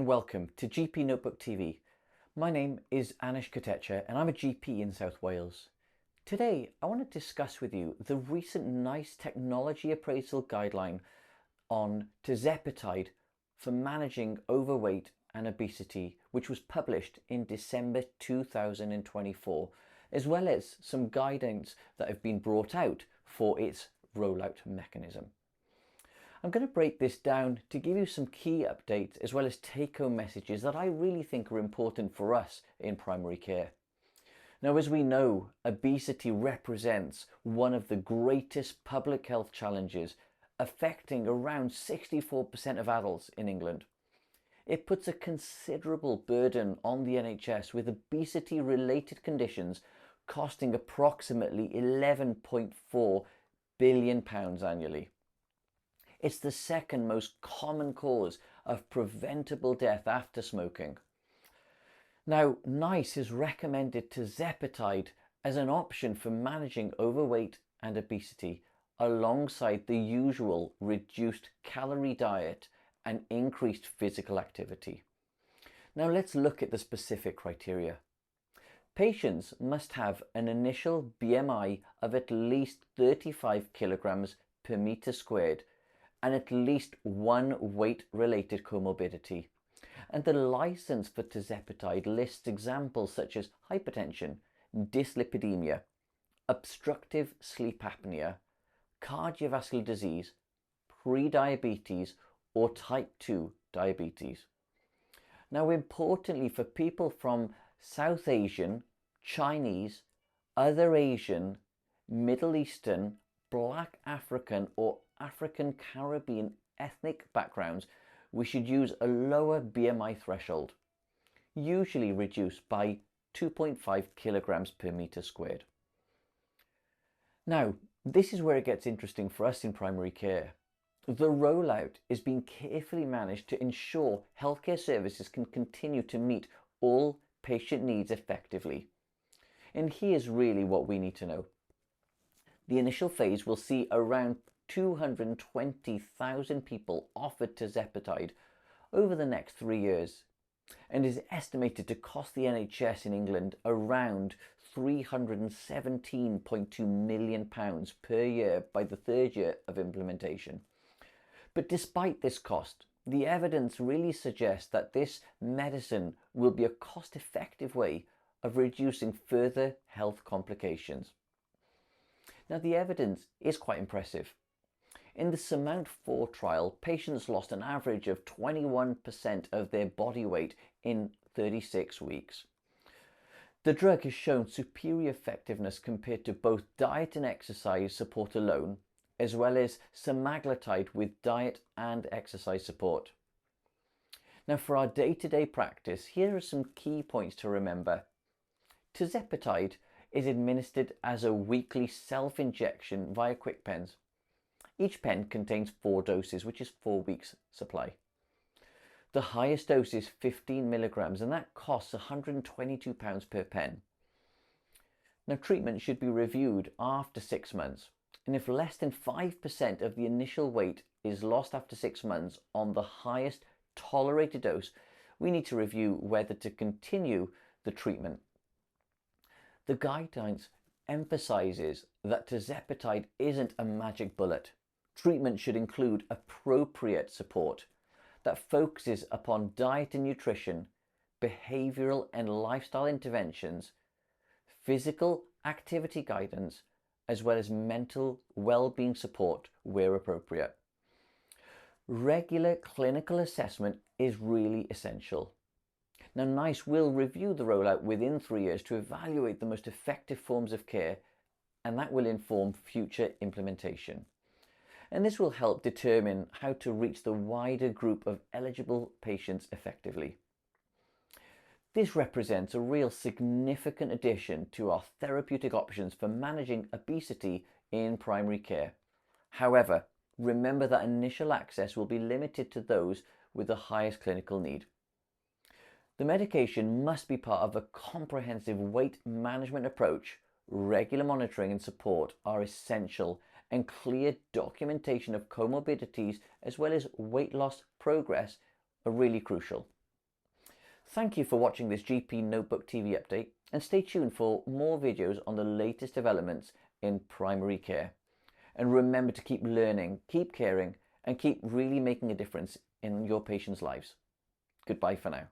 and welcome to GP Notebook TV. My name is Anish Kotecha and I'm a GP in South Wales. Today I want to discuss with you the recent NICE technology appraisal guideline on Tirzepatide for managing overweight and obesity, which was published in December 2024, as well as some guidance that have been brought out for its rollout mechanism. I'm going to break this down to give you some key updates as well as take-home messages that I really think are important for us in primary care. Now, as we know, obesity represents one of the greatest public health challenges, affecting around 64% of adults in England. It puts a considerable burden on the NHS, with obesity-related conditions costing approximately £11.4 billion annually. It's the second most common cause of preventable death after smoking. Now, NICE has recommended Tirzepatide as an option for managing overweight and obesity, alongside the usual reduced calorie diet and increased physical activity. Now let's look at the specific criteria. Patients must have an initial BMI of at least 35 kilograms per meter squared and at least one weight-related comorbidity. And the license for Tirzepatide lists examples such as hypertension, dyslipidemia, obstructive sleep apnea, cardiovascular disease, pre-diabetes, or type 2 diabetes. Now, importantly, for people from South Asian, Chinese, other Asian, Middle Eastern, Black African, or African Caribbean ethnic backgrounds, we should use a lower BMI threshold, usually reduced by 2.5 kilograms per meter squared. Now, this is where it gets interesting for us in primary care. The rollout is being carefully managed to ensure healthcare services can continue to meet all patient needs effectively. And here's really what we need to know. The initial phase will see around 220,000 people offered Tirzepatide over the next 3 years, and is estimated to cost the NHS in England around £317.2 million per year by the third year of implementation. But despite this cost, the evidence really suggests that this medicine will be a cost-effective way of reducing further health complications. Now, the evidence is quite impressive. In the SURMOUNT-4 trial, patients lost an average of 21% of their body weight in 36 weeks. The drug has shown superior effectiveness compared to both diet and exercise support alone, as well as semaglutide with diet and exercise support. Now, for our day-to-day practice, here are some key points to remember. Tirzepatide is administered as a weekly self-injection via quick pens. Each pen contains 4 doses, which is 4 weeks supply. The highest dose is 15 milligrams, and that costs £122 per pen. Now, treatment should be reviewed after 6 months, and if less than 5% of the initial weight is lost after 6 months on the highest tolerated dose, we need to review whether to continue the treatment. The guidelines emphasizes that Tirzepatide isn't a magic bullet. Treatment should include appropriate support that focuses upon diet and nutrition, behavioral and lifestyle interventions, physical activity guidance, as well as mental well-being support where appropriate. Regular clinical assessment is really essential. Now, NICE will review the rollout within 3 years to evaluate the most effective forms of care, and that will inform future implementation. And this will help determine how to reach the wider group of eligible patients effectively. This represents a real significant addition to our therapeutic options for managing obesity in primary care. However, remember that initial access will be limited to those with the highest clinical need. The medication must be part of a comprehensive weight management approach. Regular monitoring and support are essential, and clear documentation of comorbidities as well as weight loss progress are really crucial. Thank you for watching this GP Notebook TV update, and stay tuned for more videos on the latest developments in primary care. And remember to keep learning, keep caring, and keep really making a difference in your patients' lives. Goodbye for now.